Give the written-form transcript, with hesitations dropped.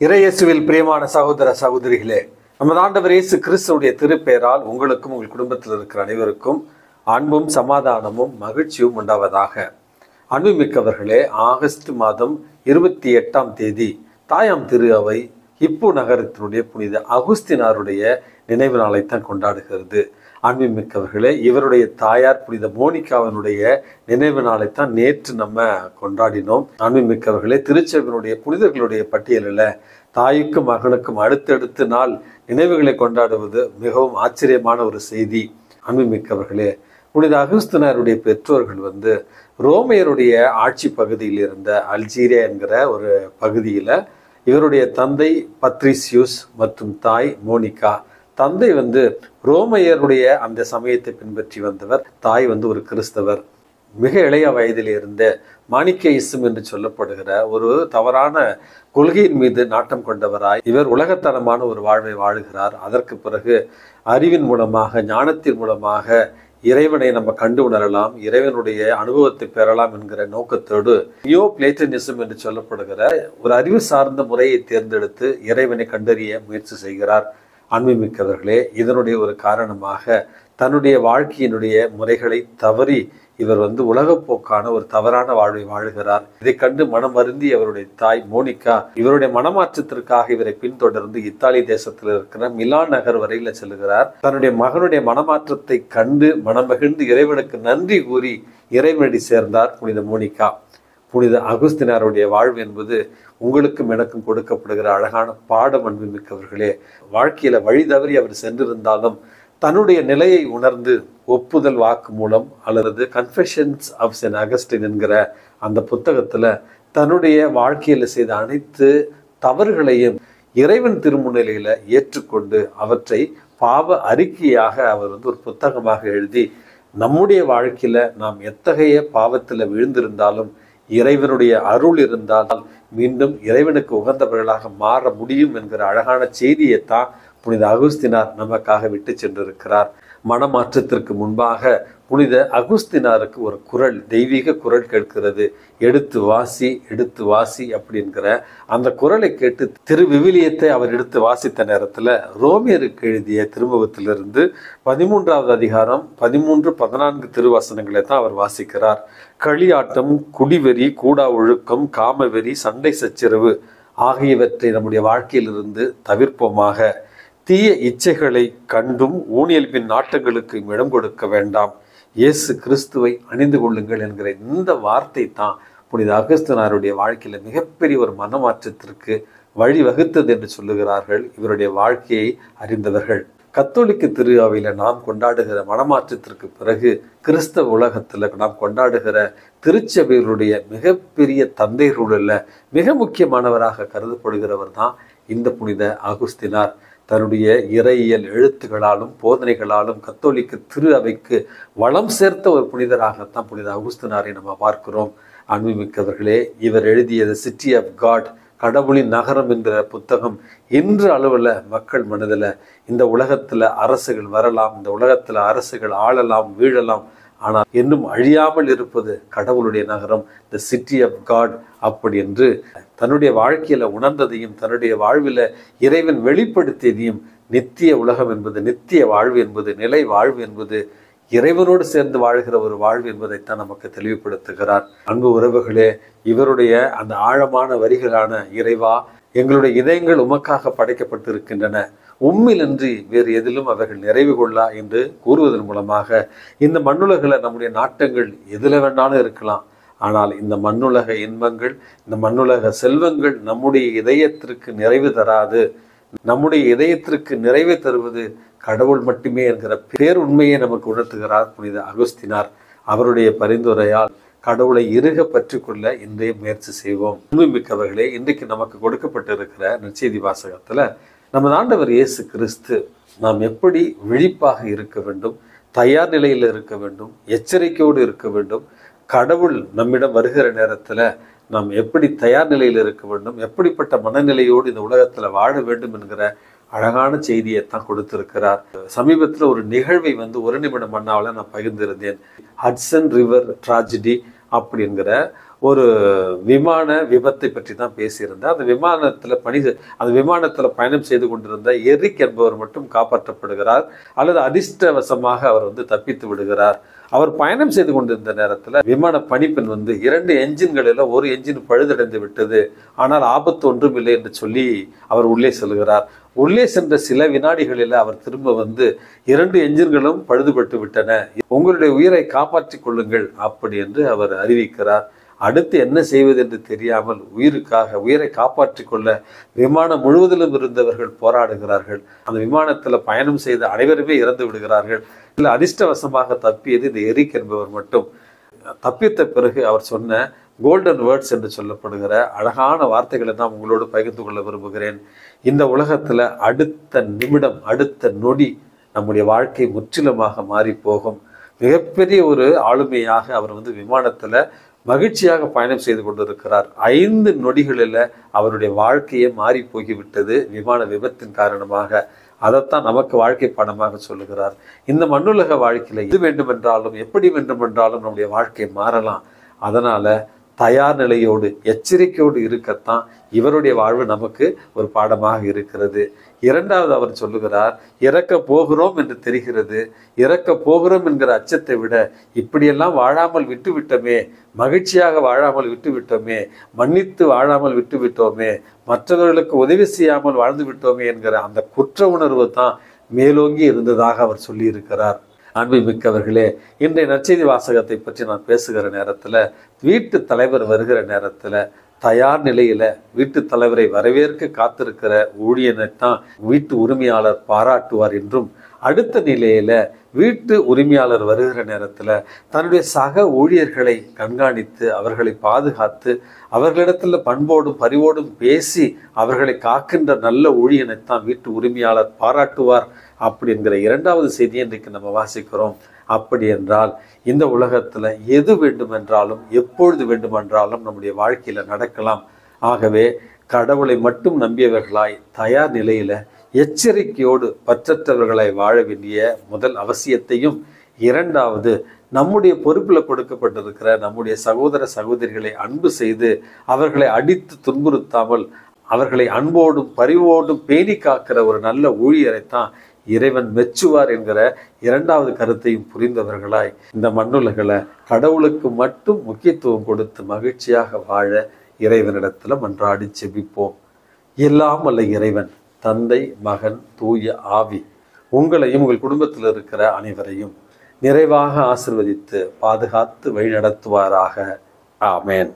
இறையேசுவில் பிரியமான சகோதர சகோதரிகளே, நமது ஆண்டவர் இயேசு கிறிஸ்துவுடைய திருப்பெயரால் உங்களுக்கும் உங்கள் குடும்பத்தில் இருக்கிற அனைவருக்கும் அன்பும் சமாதானமும் மகிழ்ச்சியும் உண்டாவதாக. அன்புமிக்கவர்களே, ஆகஸ்ட் மாதம் 28ஆம் தேதி தாயாம் திரு அவை ஹிப்பு நகரத்தினுடைய புனித அகுஸ்தினாருடைய நினைவு நாளைத்தான் கொண்டாடுகிறது. அன்புமிக்கவர்களே, இவருடைய தாயார் புனித மோனிகாவினுடைய நினைவு நாளைத்தான் நேற்று நம்ம கொண்டாடினோம். அன்புமிக்கவர்களே, திருச்சபையினுடைய புனிதர்களுடைய பட்டியலில் தாய்க்கும் மகனுக்கும் அடுத்தடுத்து நாள் நினைவுகளை கொண்டாடுவது மிகவும் ஆச்சரியமான ஒரு செய்தி. அன்புமிக்கவர்களே, புனித அகுஸ்தினாருடைய பெற்றோர்கள் ரோமையருடைய ஆட்சி பகுதியில் இருந்த அல்ஜீரியா என்கிற ஒரு பகுதியில் இவருடைய தந்தை பத்ரிசியூஸ் மற்றும் தாய் மோனிகா. தந்தை ரோமையருடைய அந்த சமயத்தை பின்பற்றி வந்தவர், தாய் ஒரு கிறிஸ்தவர். மிக இளைய வயதில் இருந்த மாணிக்கேயிசம் என்று சொல்லப்படுகிற ஒரு தவறான கொள்கையின் மீது நாட்டம் கொண்டவராய் இவர் உலகத்தனமான ஒரு வாழ்வை வாழுகிறார். அதற்கு பிறகு அறிவின் மூலமாக, ஞானத்தின் மூலமாக இறைவனை நம்ம கண்டு உணரலாம், இறைவனுடைய அனுபவத்தை பெறலாம் என்கிற நோக்கத்தோடு நியோ பிளேட்டனிசம் என்று சொல்லப்படுகிற ஒரு அறிவு சார்ந்த முறையை தேர்ந்தெடுத்து இறைவனை கண்டறிய முயற்சி செய்கிறார். அன்புமிக்கவர்களே, இதனுடைய ஒரு காரணமாக தன்னுடைய வாழ்க்கையினுடைய முறைகளை தவறி இவர் உலகப்போக்கான ஒரு தவறான வாழ்வை வாழுகிறார். இதை கண்டு மனம் வருந்தி அவருடைய தாய் மோனிகா இவருடைய மனமாற்றத்திற்காக இவரை பின்தொடர்ந்து இத்தாலி தேசத்தில் இருக்கிற மிலான் நகர் வரையில செல்கிறார். தன்னுடைய மகனுடைய மனமாற்றத்தை கண்டு மனமகிழ்ந்து இறைவனுக்கு நன்றி கூறி இறைவனடி சேர்ந்தார் புனித மோனிகா. புனித அகுஸ்தினாருடைய வாழ்வு என்பது உங்களுக்கும் எனக்கும் கொடுக்கப்படுகிற அழகான பாடம். அன்புமிக்கவர்களே, வாழ்க்கையில வழி தவறி அவர் சென்றிருந்தாலும் தன்னுடைய நிலையை உணர்ந்து ஒப்புதல் வாக்கு மூலம் அல்லது கன்ஃபெஷன்ஸ் ஆஃப் சென்ட் அகஸ்டின் என்கிற அந்த புத்தகத்துல தன்னுடைய வாழ்க்கையில செய்த அனைத்து தவறுகளையும் இறைவன் திருமுன்னிலையில ஏற்றுக்கொண்டு அவற்றை பாவ அறிக்கையாக அவர் ஒரு புத்தகமாக எழுதி, நம்முடைய வாழ்க்கையில நாம் எத்தகைய பாவத்துல விழுந்திருந்தாலும் இறைவனுடைய அருள் இருந்தால் மீண்டும் இறைவனுக்கு உகந்தவர்களாக மாற முடியும் என்கிற அழகான செய்தியைத்தான் புனித அகுஸ்தினார் நமக்காக விட்டு சென்றிருக்கிறார். மனமாற்றத்திற்கு முன்பாக புனித அகுஸ்தினாருக்கு ஒரு குரல், தெய்வீக குரல் கேட்கிறது. எடுத்து வாசி, எடுத்து வாசி அப்படிங்கிற அந்த குரலை கேட்டு திருவிவிலியத்தை அவர் எடுத்து வாசித்த நேரத்தில் ரோமியருக்கு எழுதிய திருமுகத்திலிருந்து 13வது அதிகாரம் 13-14 திருவசனங்களை தான் அவர் வாசிக்கிறார். களியாட்டம், குடிவெறி, கூடா ஒழுக்கம், காமவெறி, சண்டை சச்சரவு ஆகியவற்றை நம்முடைய வாழ்க்கையிலிருந்து தவிர்ப்போமாக. தீய இச்சைகளை கண்டும் ஊனியல்பின் நாட்டங்களுக்கு இடம் கொடுக்க வேண்டாம். இயேசு கிறிஸ்துவை அணிந்து கொள்ளுங்கள் என்கிற இந்த வார்த்தை தான் புனித அகுஸ்தினாருடைய வாழ்க்கையில மிகப்பெரிய ஒரு மனமாற்றத்திற்கு வழிவகுத்தது என்று சொல்லுகிறார்கள் இவருடைய வாழ்க்கையை அறிந்தவர்கள். கத்தோலிக்க திரு அவையில நாம் கொண்டாடுகிற மனமாற்றத்திற்கு பிறகு கிறிஸ்தவ உலகத்துல நாம் கொண்டாடுகிற திருச்சபைகளுடைய மிகப்பெரிய தந்தைகளுள்ள மிக முக்கியமானவராக கருதப்படுகிறவர் தான் இந்த புனித அகுஸ்தினார். தன்னுடைய இறையியல் எழுத்துக்களாலும் போதனைகளாலும் கத்தோலிக்க திரு அவைக்கு வளம் சேர்த்த ஒரு புனிதராகத்தான் புனித அகுஸ்தினாரை நம்ம பார்க்கிறோம். அன்புமிக்கவர்களே, இவர் எழுதிய தி சிட்டி ஆஃப் காட், கடவுளின் நகரம் என்கிற புத்தகம் இன்று அளவில் மக்கள் மனதில் இந்த உலகத்தில் அரசுகள் வரலாம், இந்த உலகத்தில் அரசுகள் ஆளலாம், வீழலாம், ஆனால் இன்னும் அழியாமல் இருப்பது கடவுளுடைய நகரம், த சிட்டி ஆஃப் காட் அப்படி என்று தன்னுடைய வாழ்க்கையில உணர்ந்ததையும் தன்னுடைய வாழ்வில் இறைவன் வெளிப்படுத்தியதையும் நித்திய உலகம் என்பது, நித்திய வாழ்வு என்பது, நிலை வாழ்வு என்பது இறைவனோடு சேர்ந்து வாழ்கிற ஒரு வாழ்வு என்பதைத்தான் நமக்கு தெளிவுபடுத்துகிறார். அன்பு உறவுகளே, இவருடைய அந்த ஆழமான வரிகளான இறைவா, எங்களுடைய இதயங்கள் உமக்காக படைக்கப்பட்டிருக்கின்றன, உம்மிலன்றி வேறு எதிலும் அவர்கள் நிறைவு கொள்ளா என்று கூறுவதன் மூலமாக இந்த மண்ணுலகில் நம்முடைய நாட்டங்கள் எதில் வேணாலும் இருக்கலாம், ஆனால் இந்த மண்ணுலக இன்பங்கள், இந்த மண்ணுலக செல்வங்கள் நம்முடைய இதயத்திற்கு நிறைவு தராது. நம்முடைய இதயத்திற்கு நிறைவு தருவது கடவுள் மட்டுமே என்கிற பேருண்மையை நமக்கு உணர்த்துகிறார் புனித அகுஸ்தினார். அவருடைய பரிந்துரையால் கடவுளை இறுக பற்றி கொள்ள இன்றைய முயற்சி செய்வோம். அன்புமிக்கவர்களே, இன்றைக்கு நமக்கு கொடுக்கப்பட்டிருக்கிற நற்செய்தி வாசகத்துல நமது ஆண்டவர் இயேசு கிறிஸ்து நாம் எப்படி விழிப்பாக இருக்க வேண்டும், தயார் நிலையில் இருக்க வேண்டும், எச்சரிக்கையோடு இருக்க வேண்டும், கடவுள் நம்மிடம் வருகிற நேரத்துல நாம் எப்படி தயார் நிலையில் இருக்க வேண்டும், எப்படிப்பட்ட மனநிலையோடு இந்த உலகத்துல வாழ வேண்டும் என்கிற அழகான செய்தியைத்தான் கொடுத்திருக்கிறார். சமீபத்தில் ஒரு நிகழ்வை ஒரு நிமிடம் மன்னாவில் நான் பகிர்ந்திருந்தேன். ஹட்சன் ரிவர் டிராஜடி அப்படிங்கிற ஒரு விமான விபத்தை பற்றி தான் பேசியிருந்தார். அந்த விமானத்தில் பயணம் செய்து கொண்டிருந்த எரிக் என்பவர் மட்டும் காப்பாற்றப்படுகிறார், அல்லது அதிர்ஷ்டவசமாக அவர் தப்பித்து விடுகிறார். அவர் பயணம் செய்து கொண்டிருந்த நேரத்தில் விமான பணிப்பெண் 2 என்ஜின்களில் ஒரு என்ஜின் பழுதடைந்து விட்டது, ஆனால் ஆபத்து ஒன்றும் இல்லை என்று சொல்லி அவர் உள்ளே செல்கிறார். உள்ளே சென்ற சில வினாடிகளில் அவர் திரும்ப 2 என்ஜின்களும் பழுதுபட்டு விட்டன, உங்களுடைய உயிரை காப்பாற்றிக் கொள்ளுங்கள் அப்படி என்று அவர் அறிவிக்கிறார். அடுத்து என்ன செய்வது என்று தெரியாமல் உயிரை காப்பாற்றிக் கொள்ள விமானம் முழுவதிலும் இருந்தவர்கள் போராடுகிறார்கள். அந்த விமானத்தில் பயணம் செய்த அனைவருமே இறந்து விடுகிறார்கள். இதில் அதிர்ஷ்டவசமாக தப்பியது இந்த எரிக் என்பவர் மட்டும். தப்பித்த பிறகு அவர் சொன்ன கோல்டன் வேர்ட்ஸ் என்று சொல்லப்படுகிற அழகான வார்த்தைகளை நான் உங்களோடு பகிர்ந்து கொள்ள விரும்புகிறேன். இந்த உலகத்தில் அடுத்த நிமிடம், அடுத்த நொடி நம்முடைய வாழ்க்கை முற்றிலுமாக மாறி போகும். மிகப்பெரிய ஒரு ஆளுமையாக அவர் விமானத்தில் மகிழ்ச்சியாக பயணம் செய்து கொண்டிருக்கிறார். 5 நொடிகளில் அவருடைய வாழ்க்கையே மாறி போய்விட்டது விமான விபத்தின் காரணமாக. அதைத்தான் நமக்கு வாழ்க்கை பாடமாக சொல்லுகிறார். இந்த மண்ணுலக வாழ்க்கையில் எது வேண்டுமென்றாலும் எப்படி வேண்டுமென்றாலும் நம்முடைய வாழ்க்கை மாறலாம். அதனால தயார் நிலையோடு எச்சரிக்கையோடு இருக்கத்தான் இவருடைய வாழ்வு நமக்கு ஒரு பாடமாக இருக்கிறது. 2வது அவர் சொல்லுகிறார், இறக்க போகிறோம் என்று தெரிகிறது, இறக்க போகிறோம் என்கிற அச்சத்தை விட இப்படியெல்லாம் வாழாமல் விட்டுவிட்டோமே, மகிழ்ச்சியாக வாழாமல் விட்டுவிட்டோமே, மன்னித்து வாழாமல் விட்டுவிட்டோமே, மற்றவர்களுக்கு உதவி செய்யாமல் வாழ்ந்து விட்டோமே என்கிற அந்த குற்ற உணர்வு தான் மேலோங்கி இருந்ததாக அவர் சொல்லியிருக்கிறார். அன்பு மிக்கவர்களே, இன்றைய நற்செய்தி வாசகத்தை பற்றி நான் பேசுகிற நேரத்தில் வீட்டு தலைவர் வருகிற நேரத்தில் தயார் நிலையில வீட்டு தலைவரை வரவேற்க காத்திருக்கிற ஊழியனைத்தான் வீட்டு உரிமையாளர் பாராட்டுவார் என்றும், அடுத்த நிலையில வீட்டு உரிமையாளர் வருகிற நேரத்தில் தன்னுடைய சக ஊழியர்களை கண்காணித்து அவர்களை பாதுகாத்து அவர்களிடத்தில் பண்போடும் பரிவோடும் பேசி அவர்களை காக்கின்ற நல்ல ஊழியனைத்தான் வீட்டு உரிமையாளர் பாராட்டுவார் அப்படி என்கிற 2வது செய்தியை இன்றைக்கு நம்ம வாசிக்கிறோம். அப்படி என்றால் இந்த உலகத்தில் எது வேண்டுமென்றாலும் எப்பொழுது வேண்டுமென்றாலும் நம்முடைய வாழ்க்கையில் நடக்கலாம். ஆகவே கடவுளை மட்டும் நம்பியவர்களாய் தயார் நிலையில எச்சரிக்கையோடு பற்றற்றவர்களை வாழ வேண்டிய முதல் அவசியத்தையும், 2வது நம்முடைய பொறுப்பில் கொடுக்கப்பட்டிருக்கிற நம்முடைய சகோதர சகோதரிகளை அன்பு செய்து அவர்களை அடித்து துன்புறுத்தாமல் அவர்களை அன்போடும் பரிவோடும் பேணி காக்கிற ஒரு நல்ல ஊழியரைத்தான் இறைவன் மெச்சுவார் என்கிற 2வது கருத்தையும் புரிந்தவர்களாய் இந்த மண்ணுலகில் கடவுளுக்கு மட்டும் முக்கியத்துவம் கொடுத்து மகிழ்ச்சியாக வாழ இறைவனிடத்தில் மன்றாடி செபிப்போம். எல்லாம் வல்ல இறைவன் தந்தை, மகன், தூய ஆவி உங்களையும் உங்கள் குடும்பத்தில் இருக்கிற அனைவரையும் நிறைவாக ஆசீர்வதித்து பாதுகாத்து வழிநடத்துவாராக. ஆமேன்.